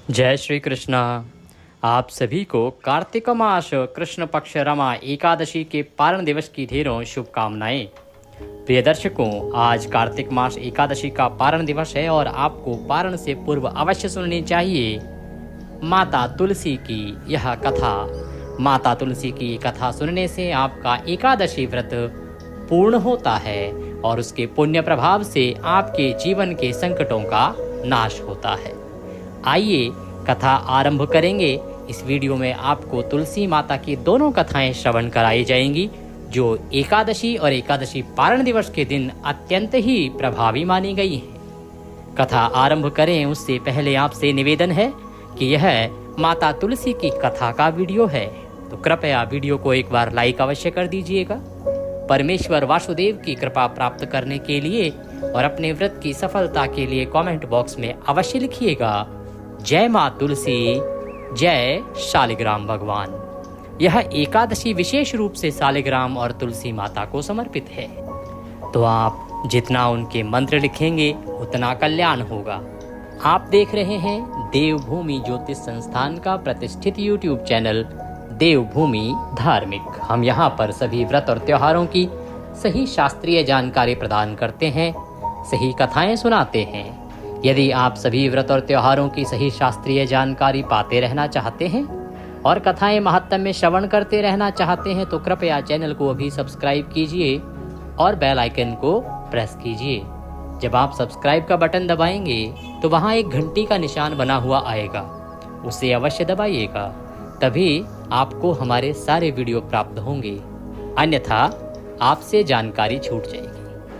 जय श्री कृष्णा। आप सभी को कार्तिक मास कृष्ण पक्ष रमा एकादशी के पारण दिवस की ढेरों शुभकामनाएं। प्रिय दर्शकों, आज कार्तिक मास एकादशी का पारण दिवस है और आपको पारण से पूर्व अवश्य सुननी चाहिए माता तुलसी की यह कथा। माता तुलसी की कथा सुनने से आपका एकादशी व्रत पूर्ण होता है और उसके पुण्य प्रभाव से आपके जीवन के संकटों का नाश होता है। आइए कथा आरंभ करेंगे। इस वीडियो में आपको तुलसी माता की दोनों कथाएं श्रवण कराई जाएंगी जो एकादशी और एकादशी पारण दिवस के दिन अत्यंत ही प्रभावी मानी गई हैं। कथा आरंभ करें उससे पहले आपसे निवेदन है कि यह माता तुलसी की कथा का वीडियो है, तो कृपया वीडियो को एक बार लाइक अवश्य कर दीजिएगा। परमेश्वर वासुदेव की कृपा प्राप्त करने के लिए और अपने व्रत की सफलता के लिए कमेंट बॉक्स में अवश्य लिखिएगा जय माँ तुलसी, जय शालिग्राम भगवान। यह एकादशी विशेष रूप से शालिग्राम और तुलसी माता को समर्पित है, तो आप जितना उनके मंत्र लिखेंगे उतना कल्याण होगा। आप देख रहे हैं देवभूमि ज्योतिष संस्थान का प्रतिष्ठित यूट्यूब चैनल देवभूमि धार्मिक। हम यहाँ पर सभी व्रत और त्योहारों की सही शास्त्रीय जानकारी प्रदान करते हैं, सही कथाएं सुनाते हैं। यदि आप सभी व्रत और त्योहारों की सही शास्त्रीय जानकारी पाते रहना चाहते हैं और कथाएं महत्तम में श्रवण करते रहना चाहते हैं तो कृपया चैनल को अभी सब्सक्राइब कीजिए और बेल आइकन को प्रेस कीजिए। जब आप सब्सक्राइब का बटन दबाएंगे तो वहां एक घंटी का निशान बना हुआ आएगा, उसे अवश्य दबाइएगा, तभी आपको हमारे सारे वीडियो प्राप्त होंगे, अन्यथा आपसे जानकारी छूट जाएगी।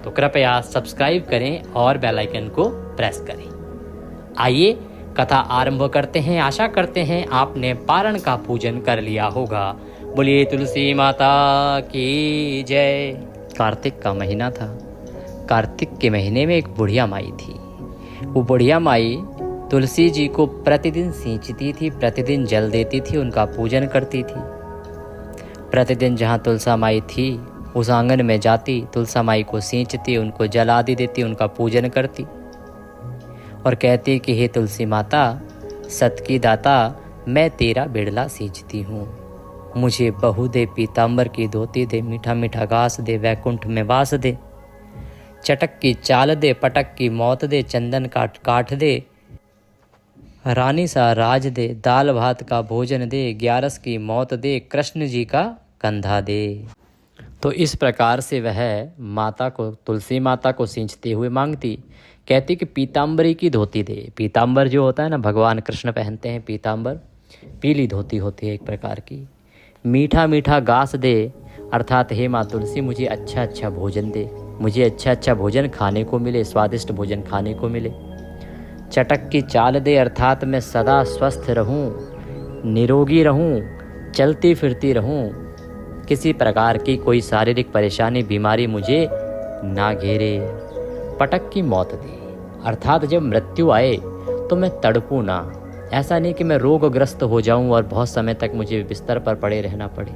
तो कृपया सब्सक्राइब करें और बेल आइकन को प्रेस करें। आइए कथा आरंभ करते हैं। आशा करते हैं आपने पारण का पूजन कर लिया होगा। बोलिए तुलसी माता की जय। कार्तिक का महीना था। कार्तिक के महीने में एक बुढ़िया माई थी। वो बुढ़िया माई तुलसी जी को प्रतिदिन सींचती थी, प्रतिदिन जल देती थी, उनका पूजन करती थी। प्रतिदिन जहाँ तुलसा माई थी उस आंगन में जाती, तुलसा माई को सींचती, उनको जल आदि देती, उनका पूजन करती और कहती कि हे तुलसी माता, सत की दाता, मैं तेरा बिड़ला सींचती हूँ, मुझे बहू दे, पीताम्बर की धोती दे, मीठा मीठा घास दे, वैकुंठ में वास दे, चटक की चाल दे, पटक की मौत दे, चंदन काट काठ दे, रानी सा राज दे, दाल भात का भोजन दे, 11 की मौत दे, कृष्ण जी का कंधा दे। तो इस प्रकार से वह माता को, तुलसी माता को सींचते हुए मांगती। कहती कि पीताम्बरी की धोती दे। पीताम्बर जो होता है ना, भगवान कृष्ण पहनते हैं पीताम्बर, पीली धोती होती है एक प्रकार की। मीठा मीठा घास दे, अर्थात हे माँ तुलसी मुझे अच्छा अच्छा भोजन दे, मुझे अच्छा अच्छा भोजन खाने को मिले, स्वादिष्ट भोजन खाने को मिले। चटक की चाल दे, अर्थात मैं सदा स्वस्थ रहूं, निरोगी रहूं, चलती फिरती रहूं, किसी प्रकार की कोई शारीरिक परेशानी बीमारी मुझे ना घेरे। पटक की मौत दे, अर्थात जब मृत्यु आए तो मैं तड़पूं ना, ऐसा नहीं कि मैं रोगग्रस्त हो जाऊं और बहुत समय तक मुझे बिस्तर पर पड़े रहना पड़े।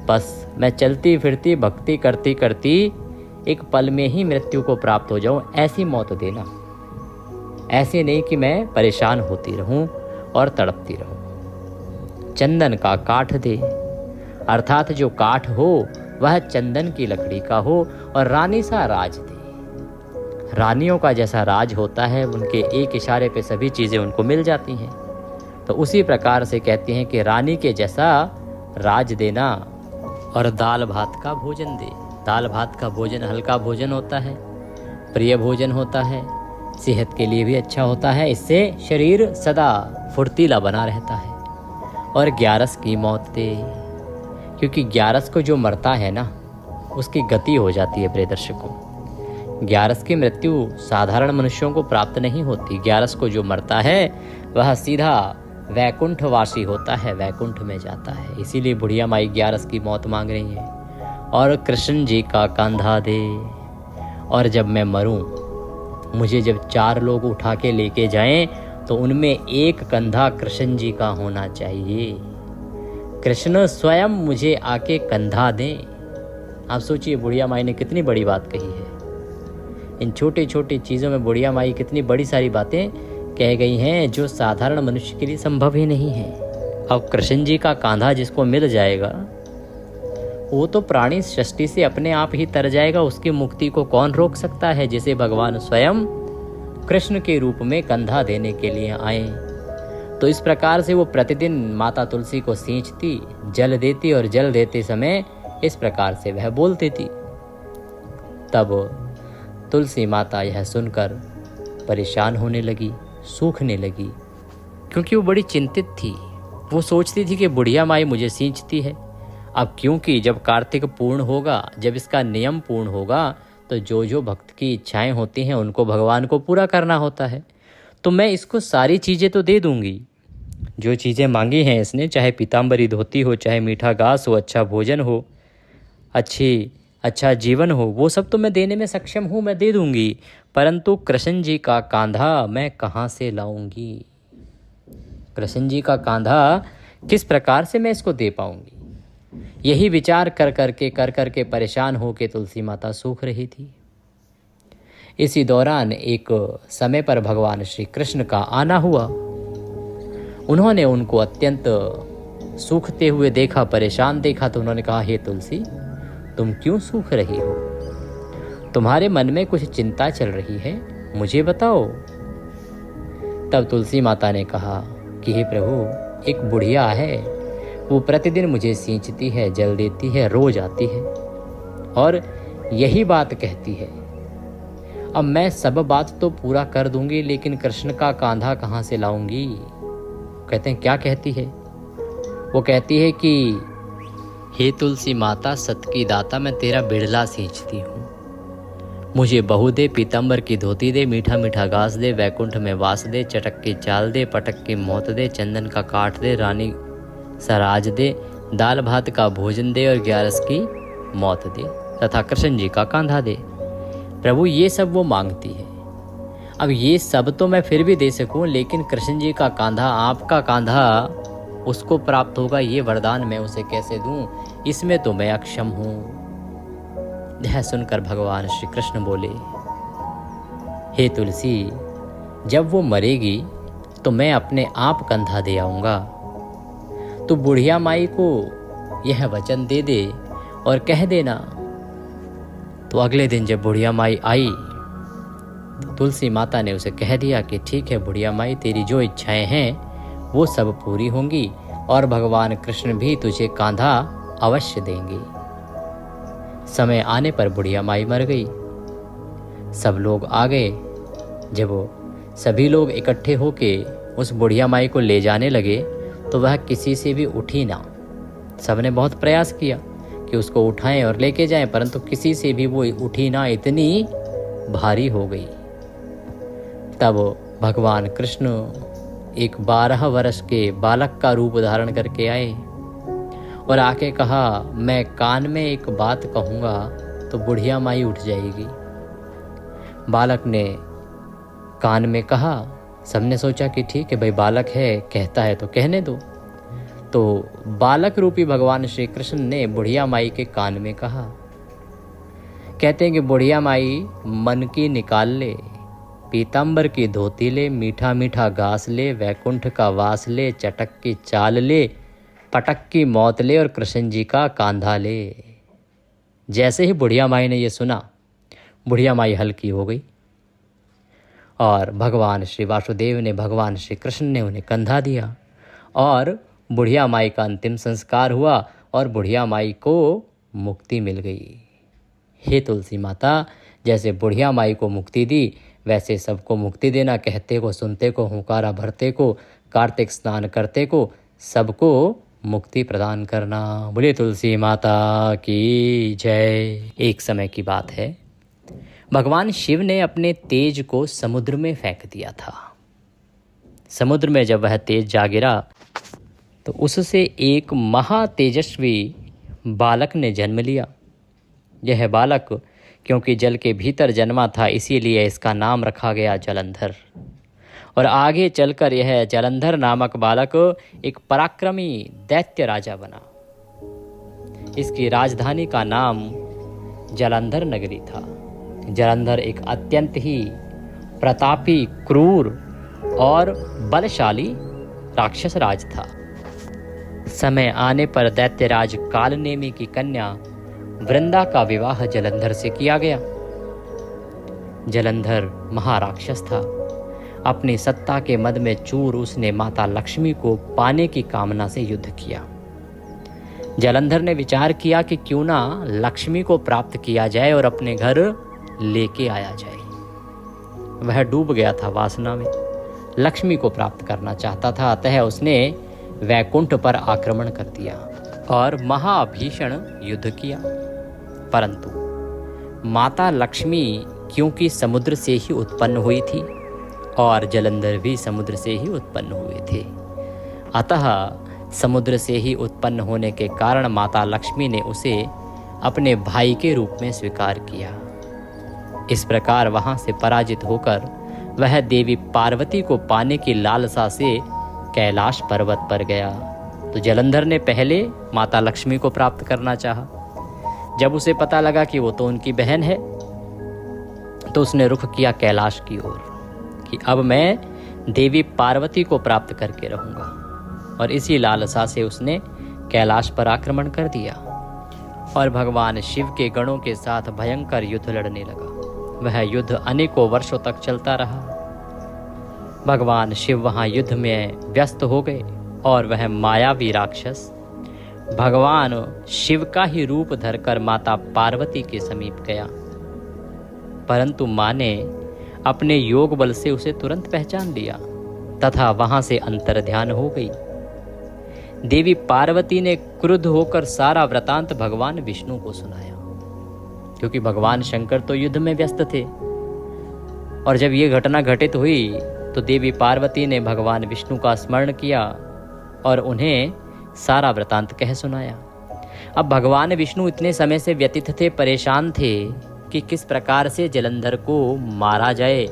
बस मैं चलती फिरती भक्ति करती करती एक पल में ही मृत्यु को प्राप्त हो जाऊं, ऐसी मौत देना। ऐसे नहीं कि मैं परेशान होती रहूं और तड़पती रहूं। चंदन का काठ दे, अर्थात जो काठ हो वह चंदन की लकड़ी का हो और रानी सा राज दे। रानियों का जैसा राज होता है, उनके एक इशारे पे सभी चीज़ें उनको मिल जाती हैं, तो उसी प्रकार से कहती हैं कि रानी के जैसा राज देना। और दाल भात का भोजन दे। दाल भात का भोजन हल्का भोजन होता है, प्रिय भोजन होता है, सेहत के लिए भी अच्छा होता है, इससे शरीर सदा फुर्तीला बना रहता है। और 11 की मौत दे, क्योंकि 11 को जो मरता है ना उसकी गति हो जाती है। प्रिय दर्शकों, 11 की मृत्यु साधारण मनुष्यों को प्राप्त नहीं होती। 11 को जो मरता है वह सीधा वैकुंठवासी होता है, वैकुंठ में जाता है। इसीलिए बुढ़िया माई 11 की मौत मांग रही है। और कृष्ण जी का कंधा दे, और जब मैं मरूं, मुझे जब 4 लोग उठा के लेके जाएं तो उनमें एक कंधा कृष्ण जी का होना चाहिए। कृष्ण स्वयं मुझे आके कंधा दें। आप सोचिए बुढ़िया माई ने कितनी बड़ी बात कही है। इन छोटी छोटी चीज़ों में बुढ़िया माई कितनी बड़ी सारी बातें कह गई हैं जो साधारण मनुष्य के लिए संभव ही नहीं है। अब कृष्ण जी का कांधा जिसको मिल जाएगा वो तो प्राणी सृष्टि से अपने आप ही तर जाएगा। उसकी मुक्ति को कौन रोक सकता है, जिसे भगवान स्वयं कृष्ण के रूप में कंधा देने के लिए आए। तो इस प्रकार से वो प्रतिदिन माता तुलसी को सींचती, जल देती और जल देते समय इस प्रकार से वह बोलती थी। तब तुलसी माता यह सुनकर परेशान होने लगी, सूखने लगी, क्योंकि वो बड़ी चिंतित थी। वो सोचती थी कि बुढ़िया माई मुझे सींचती है। अब क्योंकि जब कार्तिक पूर्ण होगा, जब इसका नियम पूर्ण होगा, तो जो जो भक्त की इच्छाएं होती हैं उनको भगवान को पूरा करना होता है। तो मैं इसको सारी चीज़ें तो दे दूंगी, जो चीज़ें मांगी हैं इसने, चाहे पीताम्बरी धोती हो, चाहे मीठा घास हो, अच्छा भोजन हो, अच्छा जीवन हो, वो सब तो मैं देने में सक्षम हूँ, मैं दे दूंगी। परंतु कृष्ण जी का कांधा मैं कहाँ से लाऊंगी? कृष्ण जी का कांधा किस प्रकार से मैं इसको दे पाऊंगी? यही विचार कर करके परेशान होकर तुलसी माता सूख रही थी। इसी दौरान एक समय पर भगवान श्री कृष्ण का आना हुआ। उन्होंने उनको अत्यंत सूखते हुए देखा, परेशान देखा, तो उन्होंने कहा, हे तुलसी, तुम क्यों सूख रही हो? तुम्हारे मन में कुछ चिंता चल रही है, मुझे बताओ। तब तुलसी माता ने कहा कि हे प्रभु, एक बुढ़िया है, वो प्रतिदिन मुझे सींचती है, जल देती है, रोज आती है और यही बात कहती है। अब मैं सब बात तो पूरा कर दूंगी, लेकिन कृष्ण का कांधा कहाँ से लाऊंगी? कहते हैं, क्या कहती है? वो कहती है कि हे तुलसी माता, सत की दाता, मैं तेरा बिड़ला सींचती हूँ। मुझे बहू दे, पीताम्बर की धोती दे, मीठा मीठा घास दे, वैकुंठ में वास दे, चटक की चाल दे, पटक की मौत दे, चंदन का काठ दे, रानी सराज दे, दाल भात का भोजन दे और 11 की मौत दे, तथा कृष्ण जी का कांधा दे। प्रभु, ये सब वो मांगती है। अब ये सब तो मैं फिर भी दे सकूं, लेकिन कृष्ण जी का कांधा, आपका कांधा उसको प्राप्त होगा, ये वरदान मैं उसे कैसे दूं? इसमें तो मैं अक्षम हूं। यह सुनकर भगवान श्री कृष्ण बोले, हे तुलसी, जब वो मरेगी तो मैं अपने आप कंधा दे आऊंगा। तो बुढ़िया माई को यह वचन दे दे और कह देना। तो अगले दिन जब बुढ़िया माई आई, तुलसी माता ने उसे कह दिया कि ठीक है बुढ़िया माई, तेरी जो इच्छाएं हैं वो सब पूरी होंगी और भगवान कृष्ण भी तुझे कांधा अवश्य देंगे। समय आने पर बुढ़िया माई मर गई। सब लोग आ गए। जब वो सभी लोग इकट्ठे होके उस बुढ़िया माई को ले जाने लगे तो वह किसी से भी उठी ना। सबने बहुत प्रयास किया कि उसको उठाएं और लेके जाएं, परंतु किसी से भी वो उठी ना, इतनी भारी हो गई। तब भगवान कृष्ण एक 12 वर्ष के बालक का रूप धारण करके आए और आके कहा, मैं कान में एक बात कहूँगा तो बुढ़िया माई उठ जाएगी। बालक ने कान में कहा। सबने सोचा कि ठीक है भाई, बालक है, कहता है तो कहने दो। तो बालक रूपी भगवान श्री कृष्ण ने बुढ़िया माई के कान में कहा। कहते हैं कि बुढ़िया माई मन की निकाल ले, पीताम्बर की धोती ले, मीठा मीठा घास ले, वैकुंठ का वास ले, चटक की चाल ले, पटक की मौत ले और कृष्ण जी का कांधा ले। जैसे ही बुढ़िया माई ने ये सुना, बुढ़िया माई हल्की हो गई और भगवान श्री वासुदेव ने, भगवान श्री कृष्ण ने उन्हें कंधा दिया और बुढ़िया माई का अंतिम संस्कार हुआ और बुढ़िया माई को मुक्ति मिल गई। हे तुलसी माता, जैसे बुढ़िया माई को मुक्ति दी, वैसे सबको मुक्ति देना। कहते को, सुनते को, हुंकारा भरते को, कार्तिक स्नान करते को, सबको मुक्ति प्रदान करना। बोले तुलसी माता की जय। एक समय की बात है, भगवान शिव ने अपने तेज को समुद्र में फेंक दिया था। समुद्र में जब वह तेज जा गिरा तो उससे एक महातेजस्वी बालक ने जन्म लिया। यह बालक क्योंकि जल के भीतर जन्मा था, इसीलिए इसका नाम रखा गया जलंधर। और आगे चलकर यह जलंधर नामक बालक एक पराक्रमी दैत्य राजा बना। इसकी राजधानी का नाम जलंधर नगरी था। जलंधर एक अत्यंत ही प्रतापी, क्रूर और बलशाली राक्षस राज था। समय आने पर दैत्यराज कालनेमी की कन्या वृंदा का विवाह जलंधर से किया गया। जलंधर महाराक्षस था। अपनी सत्ता के मद में चूर उसने माता लक्ष्मी को पाने की कामना से युद्ध किया। जलंधर ने विचार किया कि क्यों ना लक्ष्मी को प्राप्त किया जाए और अपने घर लेके आया जाए। वह डूब गया था वासना में, लक्ष्मी को प्राप्त करना चाहता था, अतः उसने वैकुंठ पर आक्रमण कर दिया और महाभीषण युद्ध किया। परंतु माता लक्ष्मी क्योंकि समुद्र से ही उत्पन्न हुई थी और जलंधर भी समुद्र से ही उत्पन्न हुए थे, अतः समुद्र से ही उत्पन्न होने के कारण माता लक्ष्मी ने उसे अपने भाई के रूप में स्वीकार किया। इस प्रकार वहां से पराजित होकर वह देवी पार्वती को पाने की लालसा से कैलाश पर्वत पर गया। तो जलंधर ने पहले माता लक्ष्मी को प्राप्त करना चाहा। जब उसे पता लगा कि वो तो उनकी बहन है, तो उसने रुख किया कैलाश की ओर कि अब मैं देवी पार्वती को प्राप्त करके रहूंगा, और इसी लालसा से उसने कैलाश पर आक्रमण कर दिया और भगवान शिव के गणों के साथ भयंकर युद्ध लड़ने लगा। वह युद्ध अनेकों वर्षों तक चलता रहा। भगवान शिव वहां युद्ध में व्यस्त हो गए और वह मायावी राक्षस भगवान शिव का ही रूप धरकर माता पार्वती के समीप गया, परंतु मां ने अपने योग बल से उसे तुरंत पहचान लिया तथा वहां से अंतर्ध्यान हो गई। देवी पार्वती ने क्रुद्ध होकर सारा वृतांत भगवान विष्णु को सुनाया, क्योंकि भगवान शंकर तो युद्ध में व्यस्त थे। और जब ये घटना घटित हुई तो देवी पार्वती ने भगवान विष्णु का स्मरण किया और उन्हें सारा वृतांत कह सुनाया। अब भगवान विष्णु इतने समय से व्यतीत थे, परेशान थे कि किस प्रकार से जलंधर को मारा जाए,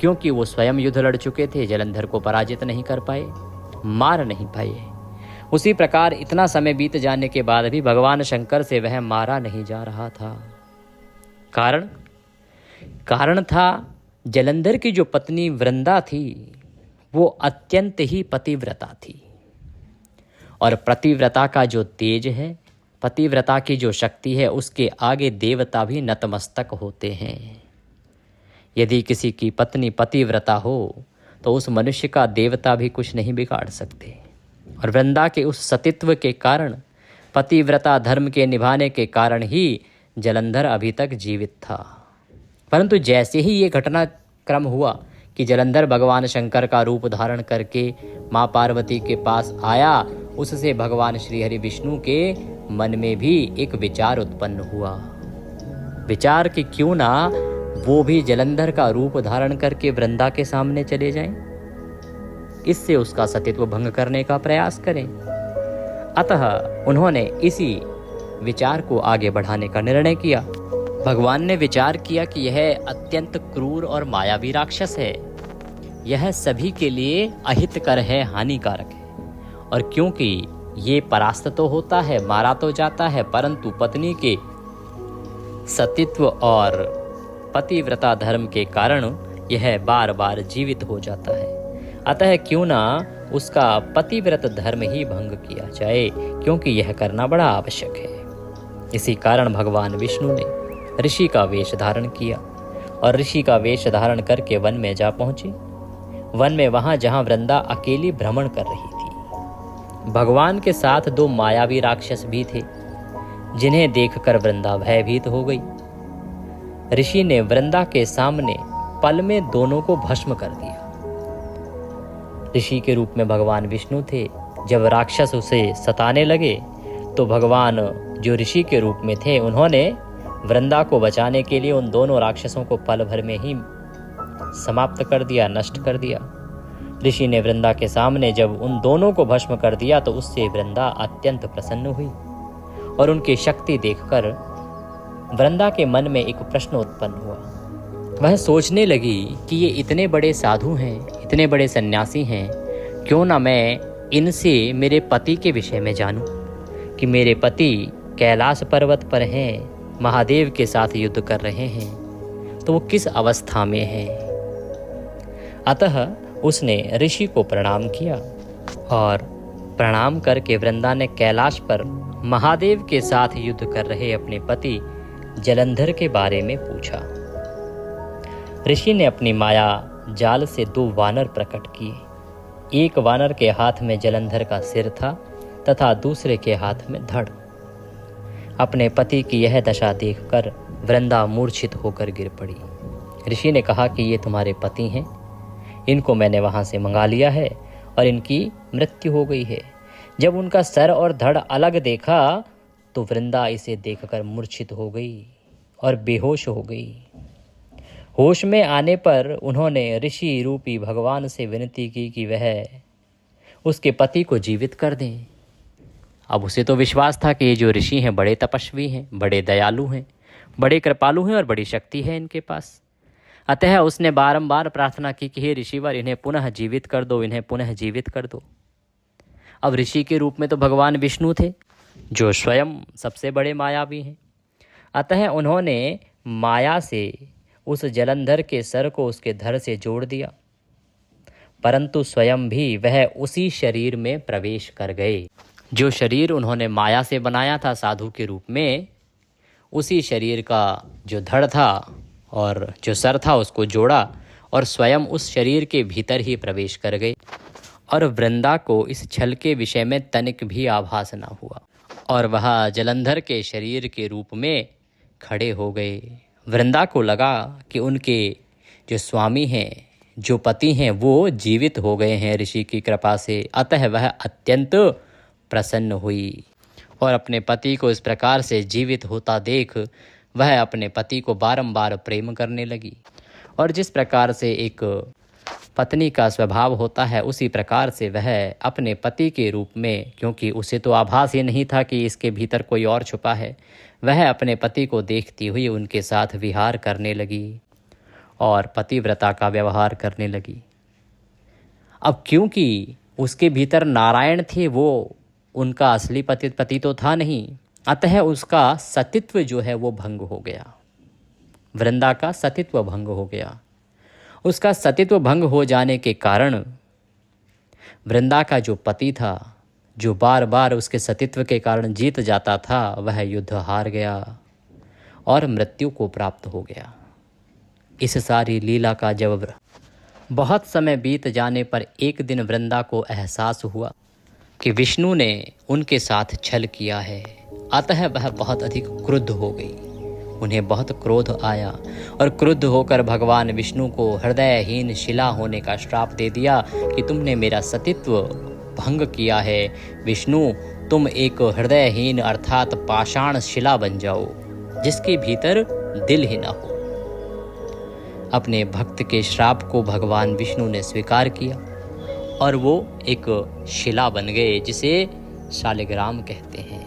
क्योंकि वो स्वयं युद्ध लड़ चुके थे, जलंधर को पराजित नहीं कर पाए, मार नहीं पाए। उसी प्रकार इतना समय बीत जाने के बाद भी भगवान शंकर से वह मारा नहीं जा रहा था। कारण था जलंधर की जो पत्नी वृंदा थी वो अत्यंत ही पतिव्रता थी, और पतिव्रता का जो तेज है, पतिव्रता की जो शक्ति है, उसके आगे देवता भी नतमस्तक होते हैं। यदि किसी की पत्नी पतिव्रता हो तो उस मनुष्य का देवता भी कुछ नहीं बिगाड़ सकते। और वृंदा के उस सतीत्व के कारण, पतिव्रता धर्म के निभाने के कारण ही जलंधर अभी तक जीवित था। परंतु जैसे ही ये घटनाक्रम हुआ कि जलंधर भगवान शंकर का रूप धारण करके माँ पार्वती के पास आया, उससे भगवान श्री हरि विष्णु के मन में भी एक विचार उत्पन्न हुआ। विचार कि क्यों ना वो भी जलंधर का रूप धारण करके वृंदा के सामने चले जाएं, इससे उसका सतीत्व भंग करने का प्रयास करें। अतः उन्होंने इसी विचार को आगे बढ़ाने का निर्णय किया। भगवान ने विचार किया कि यह अत्यंत क्रूर और मायावी राक्षस है, यह सभी के लिए अहितकर है, हानिकारक है। और क्योंकि ये परास्त तो होता है, मारा तो जाता है, परंतु पत्नी के सतीत्व और पतिव्रता धर्म के कारण यह बार बार जीवित हो जाता है। अतः क्यों ना उसका पतिव्रत धर्म ही भंग किया जाए, क्योंकि यह करना बड़ा आवश्यक है। इसी कारण भगवान विष्णु ने ऋषि का वेश धारण किया और ऋषि का वेश धारण करके वन में जा पहुंचे। वन में वहां जहां वृंदा अकेली भ्रमण कर रही थी, भगवान के साथ दो मायावी राक्षस भी थे, जिन्हें देखकर वृंदा भयभीत हो गई। ऋषि ने वृंदा के सामने पल में दोनों को भस्म कर दिया। ऋषि के रूप में भगवान विष्णु थे। जब राक्षस उसे सताने लगे तो भगवान जो ऋषि के रूप में थे, उन्होंने वृंदा को बचाने के लिए उन दोनों राक्षसों को पल भर में ही समाप्त कर दिया, नष्ट कर दिया। ऋषि ने वृंदा के सामने जब उन दोनों को भस्म कर दिया तो उससे वृंदा अत्यंत प्रसन्न हुई और उनकी शक्ति देखकर वृंदा के मन में एक प्रश्न उत्पन्न हुआ। वह सोचने लगी कि ये इतने बड़े साधु हैं, इतने बड़े सन्यासी हैं, क्यों ना मैं इनसे मेरे पति के विषय में जानूं कि मेरे पति कैलाश पर्वत पर हैं, महादेव के साथ युद्ध कर रहे हैं, तो वो किस अवस्था में हैं। अतः उसने ऋषि को प्रणाम किया और प्रणाम करके वृंदा ने कैलाश पर महादेव के साथ युद्ध कर रहे अपने पति जलंधर के बारे में पूछा। ऋषि ने अपनी माया जाल से 2 वानर प्रकट किए। एक वानर के हाथ में जलंधर का सिर था तथा दूसरे के हाथ में धड़। अपने पति की यह दशा देखकर वृंदा मूर्छित होकर गिर पड़ी। ऋषि ने कहा कि ये तुम्हारे पति हैं, इनको मैंने वहां से मंगा लिया है और इनकी मृत्यु हो गई है। जब उनका सर और धड़ अलग देखा तो वृंदा इसे देखकर मूर्छित हो गई और बेहोश हो गई। होश में आने पर उन्होंने ऋषि रूपी भगवान से विनती की कि वह उसके पति को जीवित कर दें। अब उसे तो विश्वास था कि ये जो ऋषि हैं बड़े तपस्वी हैं, बड़े दयालु हैं, बड़े कृपालु हैं और बड़ी शक्ति है इनके पास। अतः उसने बारंबार प्रार्थना की कि हे ऋषिवर, इन्हें पुनः जीवित कर दो, इन्हें पुनः जीवित कर दो। अब ऋषि के रूप में तो भगवान विष्णु थे, जो स्वयं सबसे बड़े मायावी हैं। अतः उन्होंने माया से उस जलंधर के सर को उसके धड़ से जोड़ दिया, परंतु स्वयं भी वह उसी शरीर में प्रवेश कर गए। जो शरीर उन्होंने माया से बनाया था साधु के रूप में, उसी शरीर का जो धड़ था और जो सर था उसको जोड़ा और स्वयं उस शरीर के भीतर ही प्रवेश कर गए। और वृंदा को इस छल के विषय में तनिक भी आभास न हुआ और वह जलंधर के शरीर के रूप में खड़े हो गए। वृंदा को लगा कि उनके जो स्वामी हैं, जो पति हैं, वो जीवित हो गए हैं ऋषि की कृपा से। अतः वह अत्यंत प्रसन्न हुई और अपने पति को इस प्रकार से जीवित होता देख वह अपने पति को बारंबार प्रेम करने लगी। और जिस प्रकार से एक पत्नी का स्वभाव होता है, उसी प्रकार से वह अपने पति के रूप में, क्योंकि उसे तो आभास ही नहीं था कि इसके भीतर कोई और छुपा है, वह अपने पति को देखती हुई उनके साथ विहार करने लगी और पतिव्रता का व्यवहार करने लगी। अब क्योंकि उसके भीतर नारायण थे, वो उनका असली पति तो था नहीं, अतः उसका सतित्व जो है वो भंग हो गया। वृंदा का सतित्व भंग हो गया। उसका सतित्व भंग हो जाने के कारण वृंदा का जो पति था, जो बार बार उसके सतित्व के कारण जीत जाता था, वह युद्ध हार गया और मृत्यु को प्राप्त हो गया। इस सारी लीला का जब बहुत समय बीत जाने पर एक दिन वृंदा को एहसास हुआ कि विष्णु ने उनके साथ छल किया है। अतः वह बहुत अधिक क्रुद्ध हो गई। उन्हें बहुत क्रोध आया और क्रुद्ध होकर भगवान विष्णु को हृदयहीन शिला होने का श्राप दे दिया कि तुमने मेरा सतित्व भंग किया है। विष्णु, तुम एक हृदयहीन अर्थात पाषाण शिला बन जाओ, जिसके भीतर दिल ही ना हो। अपने भक्त के श्राप को भगवान विष्णु ने स्वीकार किया और वो एक शिला बन गए, जिसे शालिग्राम कहते हैं।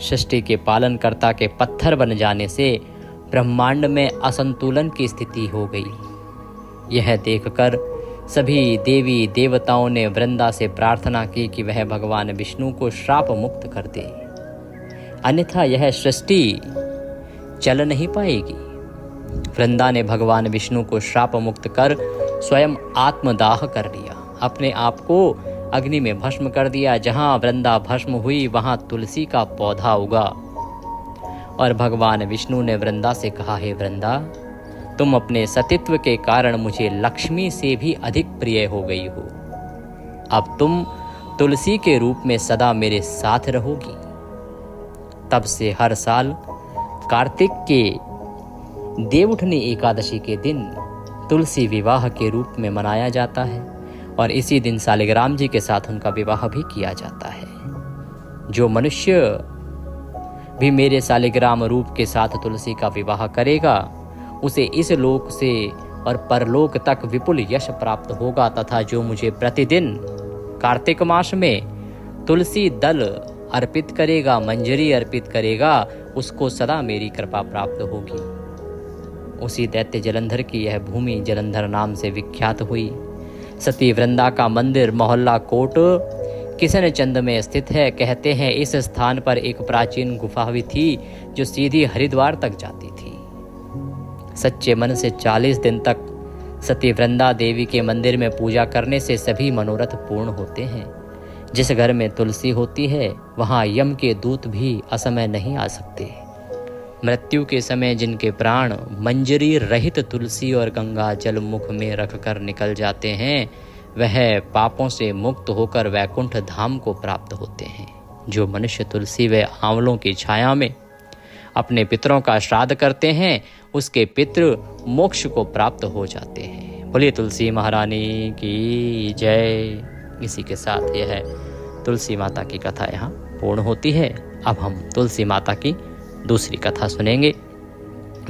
सृष्टि के पालनकर्ता के पत्थर बन जाने से ब्रह्मांड में असंतुलन की स्थिति हो गई। यह देखकर सभी देवी देवताओं ने वृंदा से प्रार्थना की कि वह भगवान विष्णु को श्राप मुक्त कर दे, अन्यथा यह सृष्टि चल नहीं पाएगी। वृंदा ने भगवान विष्णु को श्राप मुक्त कर स्वयं आत्मदाह कर लिया, अपने आप को अग्नि में भस्म कर दिया। जहां वृंदा भस्म हुई वहां तुलसी का पौधा उगा और भगवान विष्णु ने वृंदा से कहा, हे वृंदा, तुम अपने सतित्व के कारण मुझे लक्ष्मी से भी अधिक प्रिय हो गई हो। अब तुम तुलसी के रूप में सदा मेरे साथ रहोगी। तब से हर साल कार्तिक के देवउठनी एकादशी के दिन तुलसी विवाह के रूप में मनाया जाता है और इसी दिन शालिग्राम जी के साथ उनका विवाह भी किया जाता है। जो मनुष्य भी मेरे शालिग्राम रूप के साथ तुलसी का विवाह करेगा, उसे इस लोक से और परलोक तक विपुल यश प्राप्त होगा, तथा जो मुझे प्रतिदिन कार्तिक मास में तुलसी दल अर्पित करेगा, मंजरी अर्पित करेगा, उसको सदा मेरी कृपा प्राप्त होगी। उसी दैत्य जलंधर की यह भूमि जलंधर नाम से विख्यात हुई। सती वृंदा का मंदिर मोहल्ला कोट किशनचंद में स्थित है। कहते हैं इस स्थान पर एक प्राचीन गुफा भी थी जो सीधी हरिद्वार तक जाती थी। सच्चे मन से 40 दिन तक सत्यवृंदा देवी के मंदिर में पूजा करने से सभी मनोरथ पूर्ण होते हैं। जिस घर में तुलसी होती है वहाँ यम के दूत भी असमय नहीं आ सकते। मृत्यु के समय जिनके प्राण मंजरी रहित तुलसी और गंगा जल मुख में रखकर निकल जाते हैं, वह पापों से मुक्त होकर वैकुंठ धाम को प्राप्त होते हैं। जो मनुष्य तुलसी व आंवलों की छाया में अपने पितरों का श्राद्ध करते हैं, उसके पितृ मोक्ष को प्राप्त हो जाते हैं। बोलिए तुलसी महारानी की जय। इसी के साथ यह तुलसी माता की कथा यहाँ पूर्ण होती है। अब हम तुलसी माता की दूसरी कथा सुनेंगे।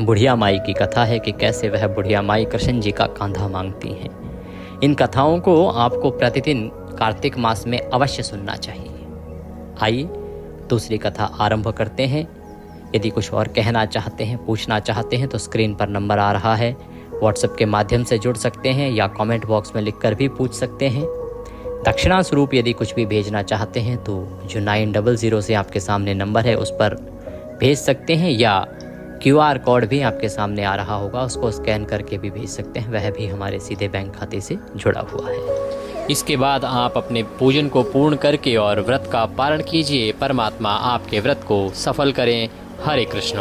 बुढ़िया माई की कथा है कि कैसे वह बुढ़िया माई कृष्ण जी का कांधा मांगती हैं। इन कथाओं को आपको प्रतिदिन कार्तिक मास में अवश्य सुनना चाहिए। आइए दूसरी कथा आरंभ करते हैं। यदि कुछ और कहना चाहते हैं, पूछना चाहते हैं तो स्क्रीन पर नंबर आ रहा है, व्हाट्सएप के माध्यम से जुड़ सकते हैं या कमेंट बॉक्स में लिखकर भी पूछ सकते हैं। दक्षिणा स्वरूप यदि कुछ भी भेजना चाहते हैं तो जो 900 से आपके सामने नंबर है उस पर भेज सकते हैं, या QR कोड भी आपके सामने आ रहा होगा, उसको स्कैन करके भी भेज सकते हैं, वह भी हमारे सीधे बैंक खाते से जुड़ा हुआ है। इसके बाद आप अपने पूजन को पूर्ण करके और व्रत का पारण कीजिए। परमात्मा आपके व्रत को सफल करें। हरे कृष्ण।